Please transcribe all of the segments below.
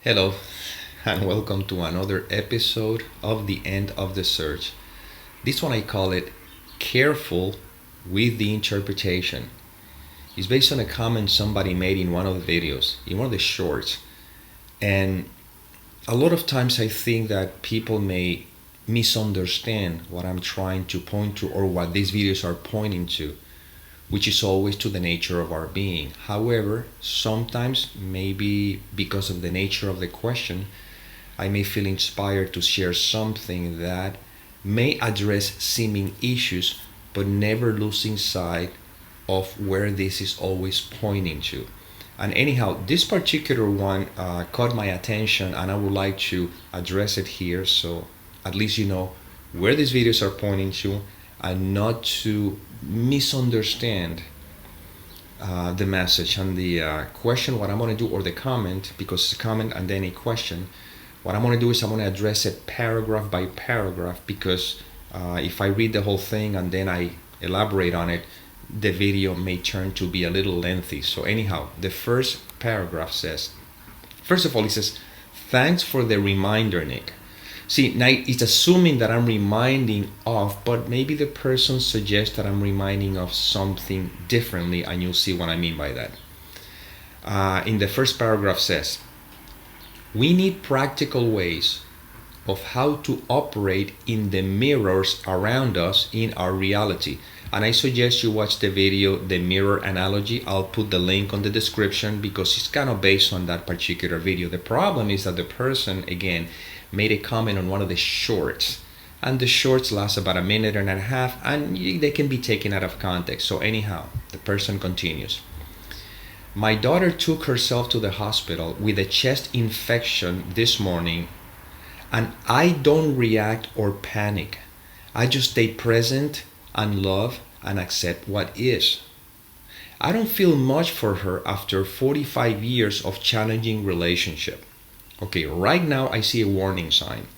Hello, and welcome to another episode of The End of the Search. This one I call it Careful with the Interpretation. It's based on a comment somebody made in one of the videos, in one of the shorts. And a lot of times I think that people may misunderstand what I'm trying to point to or what these videos are pointing to, which is always to the nature of our being. However, sometimes, maybe because of the nature of the question, I may feel inspired to share something that may address seeming issues, but never losing sight of where this is always pointing to. And anyhow, this particular one caught my attention, and I would like to address it here so at least you know where these videos are pointing to and not to misunderstand the message. And the question, what I'm going to do, or the comment, because it's a comment and then a question, what I'm going to do is I'm going to address it paragraph by paragraph, because if I read the whole thing and then I elaborate on it, the video may turn to be a little lengthy. So anyhow, the first paragraph says, first of all, it says, "Thanks for the reminder, Nick." See, now it's assuming that I'm reminding of, but maybe the person suggests that I'm reminding of something differently, and you'll see what I mean by that. In the first paragraph says, "We need practical ways of how to operate in the mirrors around us in our reality." And I suggest you watch the video, the mirror analogy. I'll put the link on the description because it's kind of based on that particular video. The problem is that the person, again, made a comment on one of the shorts, and the shorts last about a minute and a half, and they can be taken out of context. So anyhow, the person continues. "My daughter took herself to the hospital with a chest infection this morning, and I don't react or panic. I just stay present and love and accept what is. I don't feel much for her after 45 years of challenging relationship." Okay, right now I see a warning sign.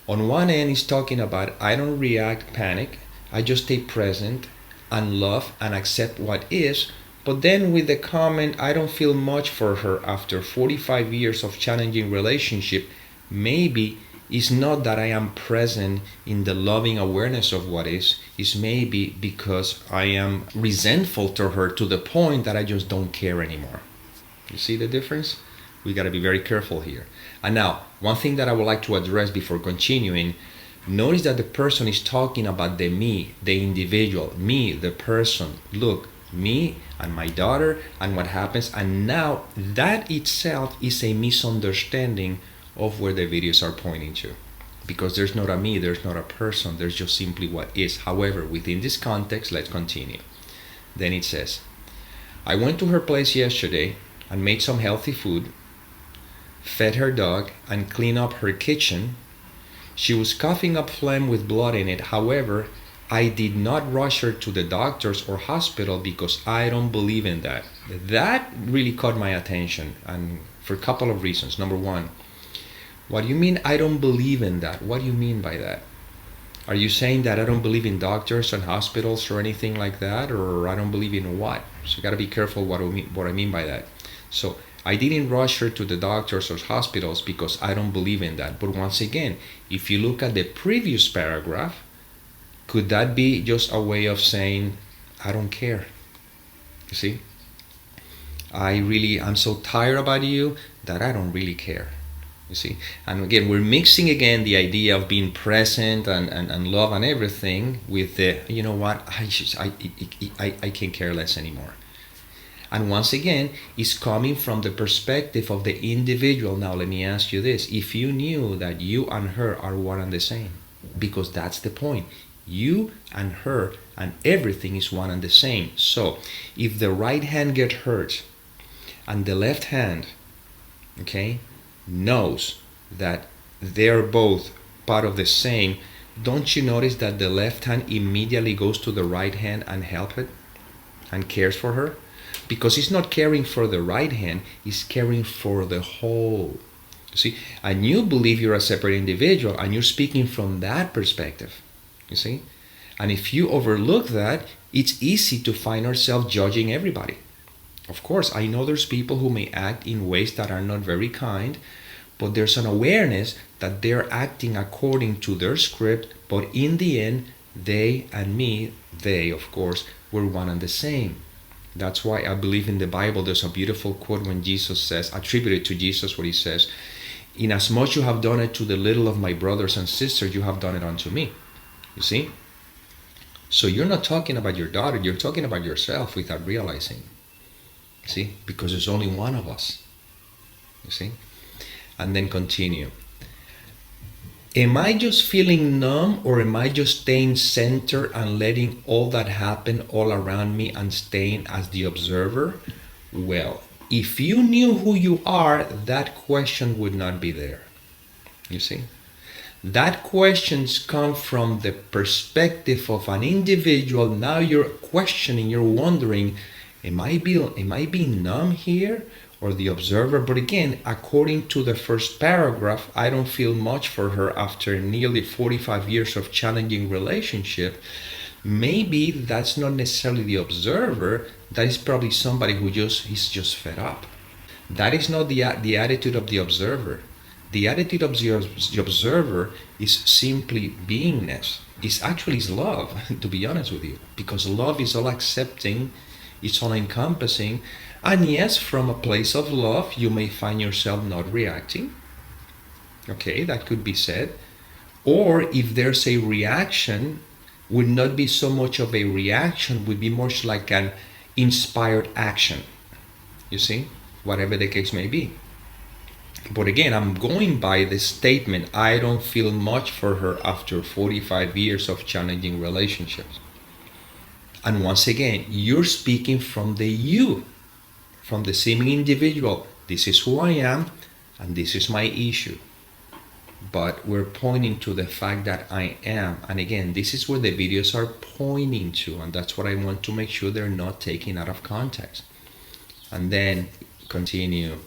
On one end, he's talking about I don't react, panic, I just stay present and love and accept what is. But then with the comment, I don't feel much for her after 45 years of challenging relationship, maybe it's not that I am present in the loving awareness of what is, it's maybe because I am resentful to her to the point that I just don't care anymore. You see the difference? We got to be very careful here. And now, one thing that I would like to address before continuing, notice that the person is talking about the me, the individual, me, the person. Look, me and my daughter and what happens. And now that itself is a misunderstanding of where the videos are pointing to. Because there's not a me, there's not a person, there's just simply what is. However, within this context, let's continue. Then it says, "I went to her place yesterday and made some healthy food, fed her dog, and cleaned up her kitchen. She was coughing up phlegm with blood in it. However, I did not rush her to the doctors or hospital because I don't believe in that." That really caught my attention, and for a couple of reasons. Number one, what do you mean I don't believe in that? What do you mean by that? Are you saying that I don't believe in doctors and hospitals or anything like that? Or I don't believe in what? So you got to be careful what I mean by that. So I didn't rush her to the doctors or hospitals because I don't believe in that. But once again, if you look at the previous paragraph, could that be just a way of saying I don't care? You see? I'm so tired about you that I don't really care. You see? And again, we're mixing again the idea of being present and love and everything with the, you know what, I can't care less anymore. And once again, it's coming from the perspective of the individual. Now, let me ask you this. If you knew that you and her are one and the same, because that's the point. You and her and everything is one and the same. So, if the right hand gets hurt and the left hand, okay, knows that they're both part of the same, don't you notice that the left hand immediately goes to the right hand and help it and cares for her? Because it's not caring for the right hand, it's caring for the whole. You see, and you believe you're a separate individual and you're speaking from that perspective. You see, and if you overlook that, it's easy to find ourselves judging everybody. Of course, I know there's people who may act in ways that are not very kind, but there's an awareness that they're acting according to their script, but in the end, they and me, they of course, were one and the same. That's why I believe in the Bible there's a beautiful quote when Jesus says, attributed to Jesus, where he says, "Inasmuch you have done it to the little of my brothers and sisters, you have done it unto me." You see? So you're not talking about your daughter, you're talking about yourself without realizing. See? Because there's only one of us. You see? And then continue. Am I just feeling numb, or am I just staying centered and letting all that happen all around me and staying as the observer? Well, if you knew who you are, that question would not be there. You see? That questions come from the perspective of an individual. Now you're questioning, you're wondering, am I being numb here, or the observer? But again, according to the first paragraph, I don't feel much for her after nearly 45 years of challenging relationship. Maybe that's not necessarily the observer. That is probably somebody who is just fed up. That is not the attitude of the observer. The attitude of the observer is simply beingness. It's actually love, to be honest with you, because love is all accepting, it's all encompassing. And yes, from a place of love, you may find yourself not reacting. Okay, that could be said. Or if there's a reaction, would not be so much of a reaction, would be more like an inspired action. You see, whatever the case may be. But again, I'm going by the statement, I don't feel much for her after 45 years of challenging relationships. And once again, you're speaking from the you, from the seeming individual. This is who I am, and this is my issue. But we're pointing to the fact that I am. And again, this is where the videos are pointing to, and that's what I want to make sure they're not taken out of context. And then continue.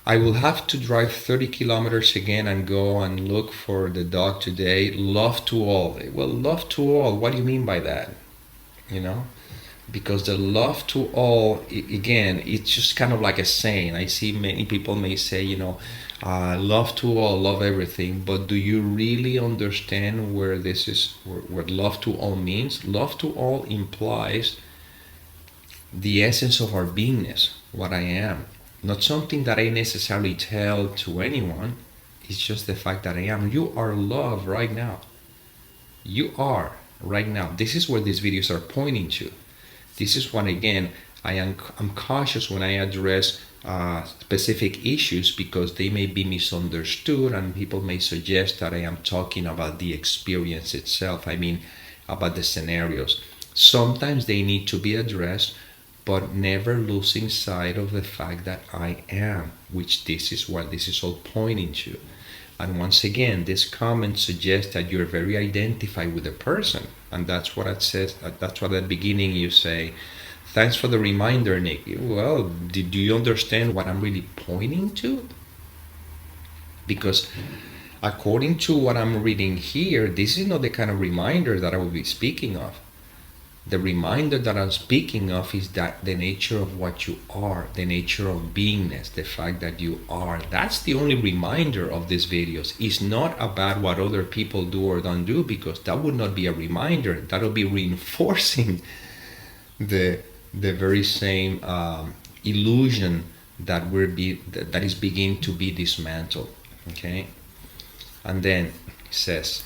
I will have to drive 30 kilometers again and go and look for the dog today. Love to all. Well, love to all, what do you mean by that? You know? Because the love to all, again, it's just kind of like a saying. I see many people may say, love to all, love everything. But do you really understand where this is, what love to all means? Love to all implies the essence of our beingness, what I am. Not something that I necessarily tell to anyone. It's just the fact that I am. You are love right now. You are right now. This is where these videos are pointing to. This is when, again, I'm cautious when I address specific issues, because they may be misunderstood and people may suggest that I am talking about the experience itself. I mean, about the scenarios. Sometimes they need to be addressed, but never losing sight of the fact that I am, which this is what this is all pointing to. And once again, this comment suggests that you're very identified with the person. And that's what it says, that's what at the beginning you say, thanks for the reminder, Nick. Well, do you understand what I'm really pointing to? Because according to what I'm reading here, this is not the kind of reminder that I will be speaking of. The reminder that I'm speaking of is that the nature of what you are, the nature of beingness, the fact that you are. That's the only reminder of these videos. It's not about what other people do or don't do, because that would not be a reminder. That will be reinforcing the very same illusion that that is beginning to be dismantled. Okay, and then it says,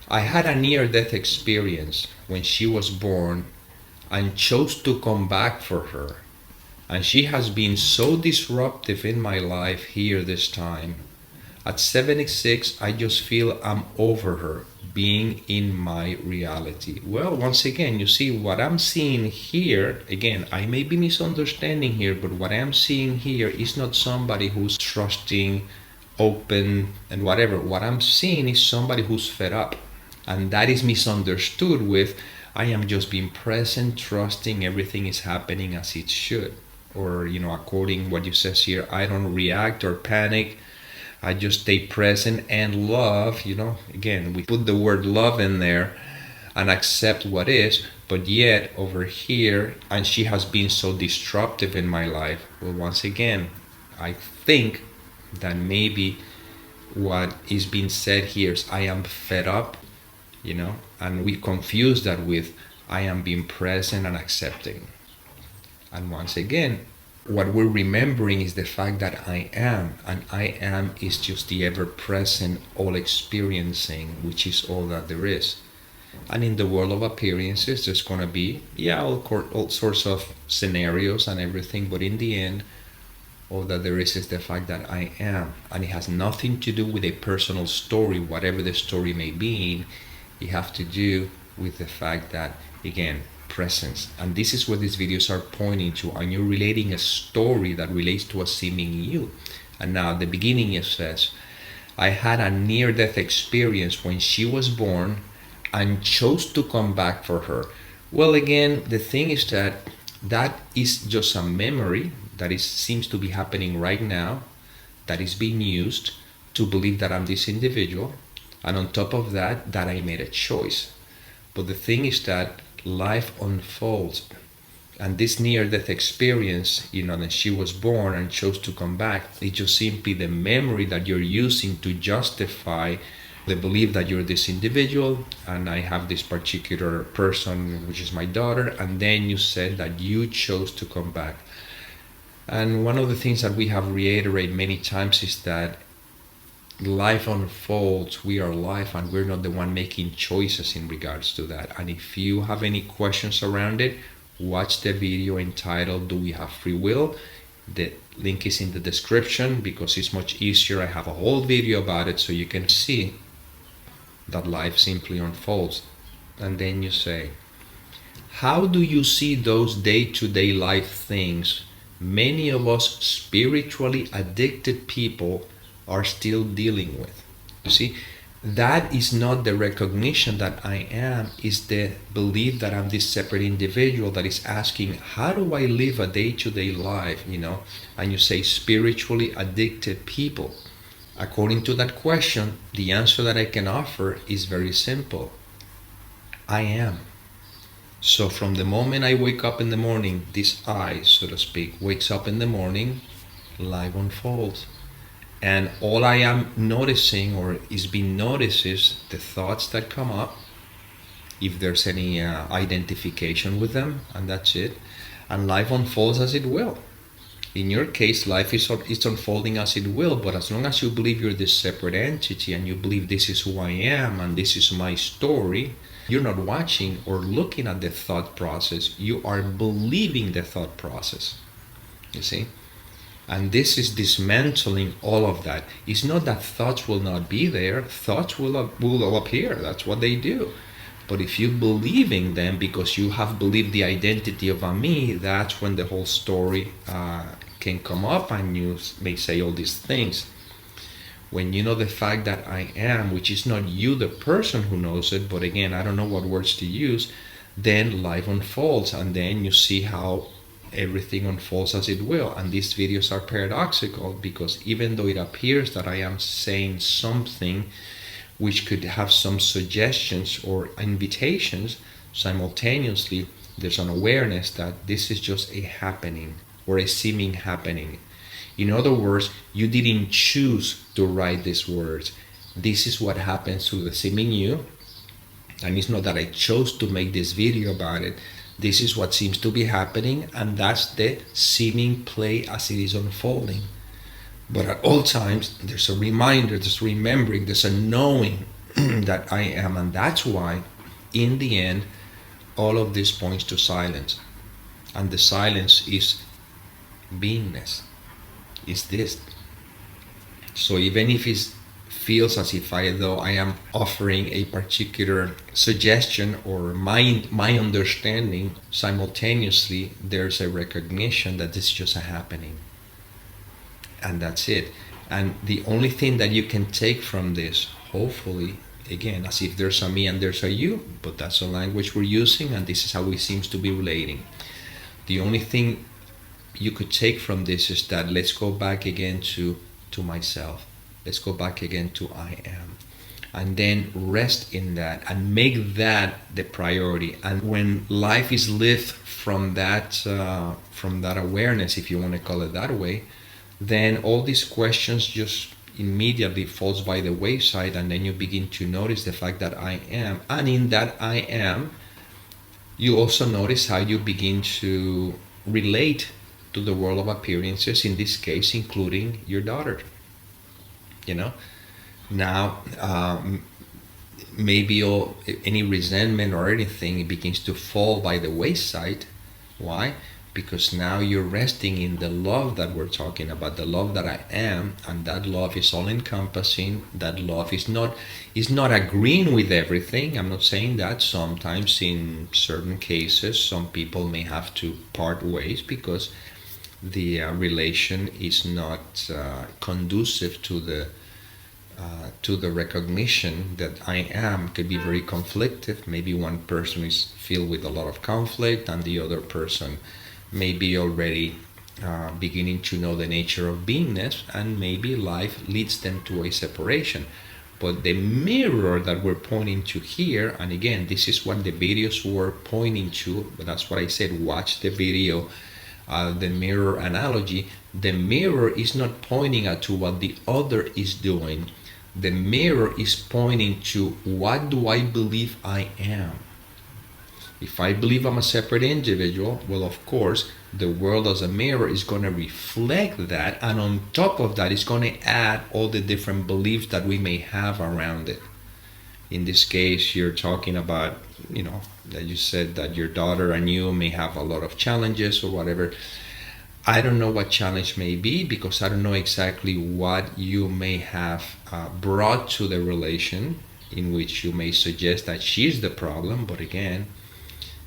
I had a near-death experience when she was born and chose to come back for her. And she has been so disruptive in my life here this time. At 76, I just feel I'm over her, being in my reality. Well, once again, you see what I'm seeing here. Again, I may be misunderstanding here, but what I'm seeing here is not somebody who's trusting, open, and whatever. What I'm seeing is somebody who's fed up. And that is misunderstood with, I am just being present, trusting everything is happening as it should. Or, according what you says here, I don't react or panic. I just stay present and love, again, we put the word love in there and accept what is, but yet over here, and she has been so disruptive in my life. Well, once again, I think that maybe what is being said here is I am fed up, and we confuse that with I am being present and accepting. And once again, what we're remembering is the fact that I am, and I am is just the ever present, all experiencing, which is all that there is. And in the world of appearances, there's going to be, all sorts of scenarios and everything, but in the end, all that there is the fact that I am. And it has nothing to do with a personal story, whatever the story may be. It has to do with the fact that, again, presence. And this is what these videos are pointing to. And you're relating a story that relates to a seeming you. And now at the beginning it says, I had a near-death experience when she was born and chose to come back for her. Well, again, the thing is that is just a memory that seems to be happening right now, that is being used to believe that I'm this individual. And on top of that I made a choice. But the thing is that life unfolds, and this near-death experience, that she was born and chose to come back, it's just simply the memory that you're using to justify the belief that you're this individual, and I have this particular person, which is my daughter, and then you said that you chose to come back. And one of the things that we have reiterated many times is that life unfolds, we are life, and we're not the one making choices in regards to that. And if you have any questions around it, watch the video entitled Do We Have Free Will? The link is in the description, because it's much easier. I have a whole video about it so you can see that life simply unfolds. And then you say, how do you see those day-to-day life things many of us spiritually addicted people are still dealing with? You see, that is not the recognition that I am, is the belief that I'm this separate individual that is asking, how do I live a day-to-day life, And you say spiritually addicted people. According to that question, the answer that I can offer is very simple. I am. So from the moment I wake up in the morning, this I, so to speak, wakes up in the morning, life unfolds. And all I am noticing, or is being noticed, is the thoughts that come up, if there's any identification with them, and that's it. And life unfolds as it will. In your case, life is unfolding as it will, but as long as you believe you're this separate entity and you believe this is who I am and this is my story, you're not watching or looking at the thought process, you are believing the thought process. You see? And this is dismantling all of that. It's not that thoughts will not be there, thoughts will appear, that's what they do. But if you believe in them because you have believed the identity of a me, that's when the whole story can come up and you may say all these things. When you know the fact that I am, which is not you, the person who knows it, but again, I don't know what words to use, then life unfolds, and then you see how everything unfolds as it will. And these videos are paradoxical because even though it appears that I am saying something which could have some suggestions or invitations, simultaneously there's an awareness that this is just a happening or a seeming happening. In other words, you didn't choose to write these words. This is what happens to the seeming you. And it's not that I chose to make this video about it. This is what seems to be happening, and that's the seeming play as it is unfolding. But at all times, there's a reminder, there's remembering, there's a knowing that I am. And that's why, in the end, all of this points to silence. And the silence is beingness. Is this. So even if it feels as if though I am offering a particular suggestion or my understanding, simultaneously there's a recognition that this is just a happening. And that's it. And the only thing that you can take from this, hopefully, again, as if there's a me and there's a you, but that's the language we're using, and this is how we seem to be relating. The only thing you could take from this is that let's go back again to myself. Let's go back again to I am. And then rest in that and make that the priority. And when life is lived from that awareness, if you want to call it that way, then all these questions just immediately falls by the wayside, and then you begin to notice the fact that I am, and in that I am, you also notice how you begin to relate to the world of appearances, in this case including your daughter. Now maybe any resentment or anything, it begins to fall by the wayside. Why? Because now you're resting in the love that we're talking about, the love that I am, and that love is all encompassing. That love is not agreeing with everything. I'm not saying that. Sometimes in certain cases some people may have to part ways because the relation is not conducive to the recognition that I am. Could be very conflictive. Maybe one person is filled with a lot of conflict, and the other person may be already beginning to know the nature of beingness, and maybe life leads them to a separation. But the mirror that we're pointing to here, and again, this is what the videos were pointing to, but that's what I said, watch the video, the mirror analogy. The mirror is not pointing at to what the other is doing. The mirror is pointing to, what do I believe I am? If I believe I'm a separate individual, well, of course, the world as a mirror is going to reflect that, and on top of that, it's going to add all the different beliefs that we may have around it. In this case, you're talking about, that you said that your daughter and you may have a lot of challenges or whatever. I don't know what challenge may be, because I don't know exactly what you may have brought to the relation, in which you may suggest that she's the problem. But again,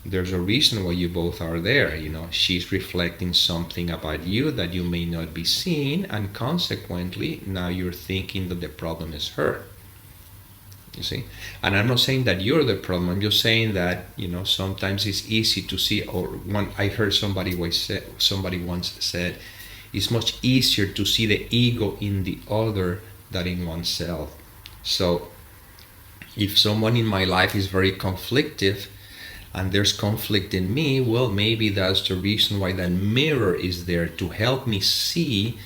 there's a reason why you both are there. She's reflecting something about you that you may not be seeing, and consequently now you're thinking that the problem is her. You see? And I'm not saying that you're the problem. I'm just saying that sometimes it's easy to see, or I heard somebody once said, it's much easier to see the ego in the other than in oneself. So if someone in my life is very conflictive, and there's conflict in me, well, maybe that's the reason why that mirror is there, to help me see,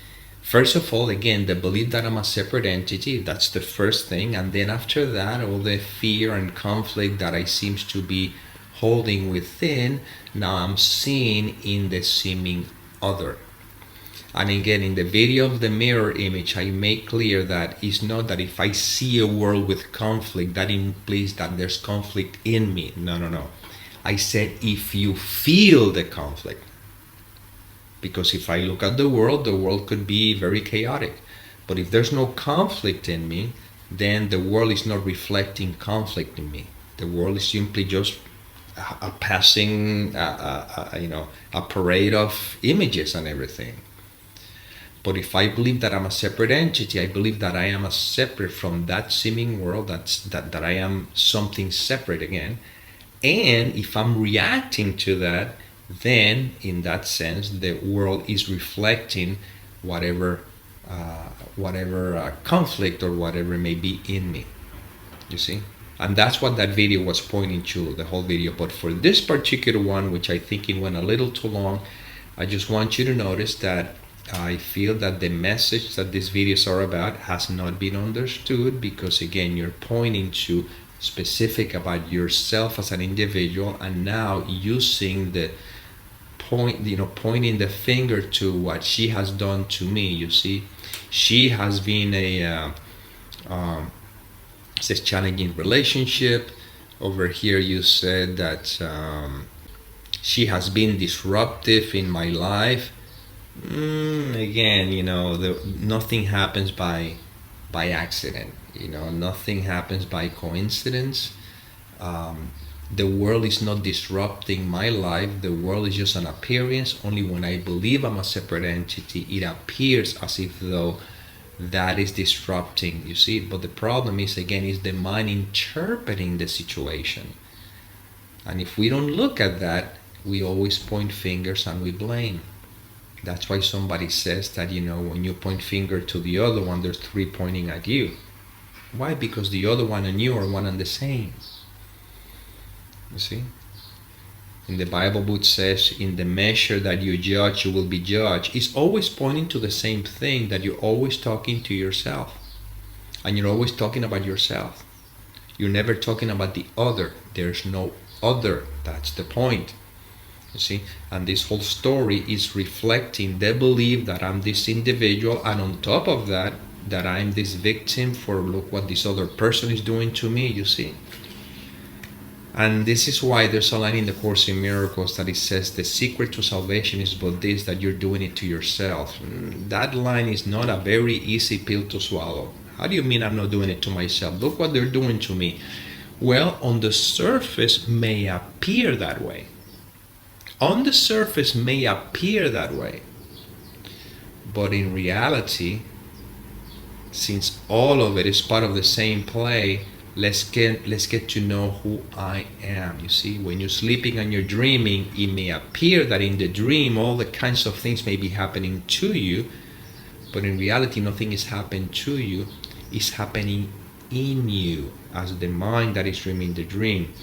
first of all, again, the belief that I'm a separate entity. That's the first thing. And then after that, all the fear and conflict that I seem to be holding within, now I'm seeing in the seeming other. And again, in the video of the mirror image, I make clear that it's not that if I see a world with conflict, that implies that there's conflict in me. No. I said if you feel the conflict. Because if I look at the world could be very chaotic. But if there's no conflict in me, then the world is not reflecting conflict in me. The world is simply just a passing, a parade of images and everything. But if I believe that I'm a separate entity, I believe that I am a separate from that seeming world, that I am something separate again. And if I'm reacting to that, then in that sense, the world is reflecting whatever conflict or whatever may be in me. You see? And that's what that video was pointing to, the whole video. But for this particular one, which I think it went a little too long, I just want you to notice that I feel that the message that these videos are about has not been understood, because again, you're pointing to specific about yourself as an individual, and now using the pointing the finger to what she has done to me. You see, she has been it's a challenging relationship. Over here you said that she has been disruptive in my life. Again, nothing happens by accident. Nothing happens by coincidence. The world is not disrupting my life. The world is just an appearance. Only when I believe I'm a separate entity, it appears as if though that is disrupting, you see. But the problem is, again, is the mind interpreting the situation. And if we don't look at that, we always point fingers and we blame. That's why somebody says that, when you point finger to the other one, there's three pointing at you. Why? Because the other one and you are one and the same. You see? when the Bible book says, in the measure that you judge, you will be judged, it's always pointing to the same thing, that you're always talking to yourself. And you're always talking about yourself. You're never talking about the other. There's no other. That's the point. You see? And this whole story is reflecting the belief that I'm this individual, and on top of that, that I'm this victim for look what this other person is doing to me, you see? And this is why there's a line in the Course in Miracles that it says, the secret to salvation is but this, that you're doing it to yourself. That line is not a very easy pill to swallow. How do you mean I'm not doing it to myself? Look what they're doing to me. Well, on the surface may appear that way. On the surface may appear that way. But in reality, since all of it is part of the same play, let's get to know who I am. You see, when you're sleeping and you're dreaming, it may appear that in the dream all the kinds of things may be happening to you, but in reality nothing is happening to you. It's happening in you as the mind that is dreaming the dream.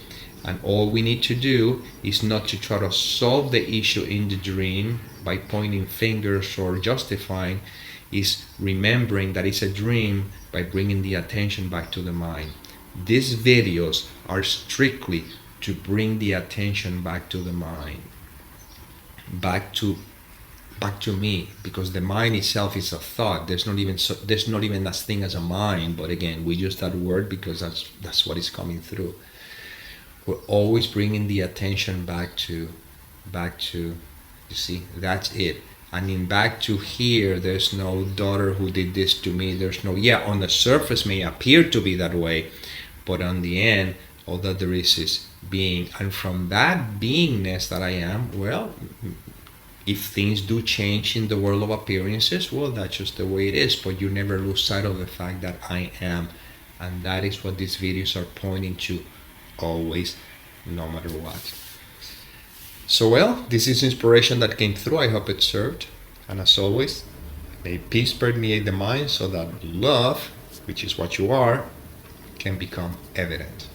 And all we need to do is not to try to solve the issue in the dream by pointing fingers or justifying, is remembering that it's a dream by bringing the attention back to the mind. These videos are strictly to bring the attention back to the mind, back to me, because the mind itself is a thought. There's not even that thing as a mind, but again, we use that word because that's what is coming through. We're always bringing the attention back to, you see, that's it. And in back to here, there's no daughter who did this to me. There's no, on the surface may appear to be that way, but on the end, all that there is being. And from that beingness that I am, well, if things do change in the world of appearances, well, that's just the way it is. But you never lose sight of the fact that I am. And that is what these videos are pointing to, always, no matter what. So, well, this is inspiration that came through. I hope it served. And as always, may peace permeate the mind so that love, which is what you are, can become evident.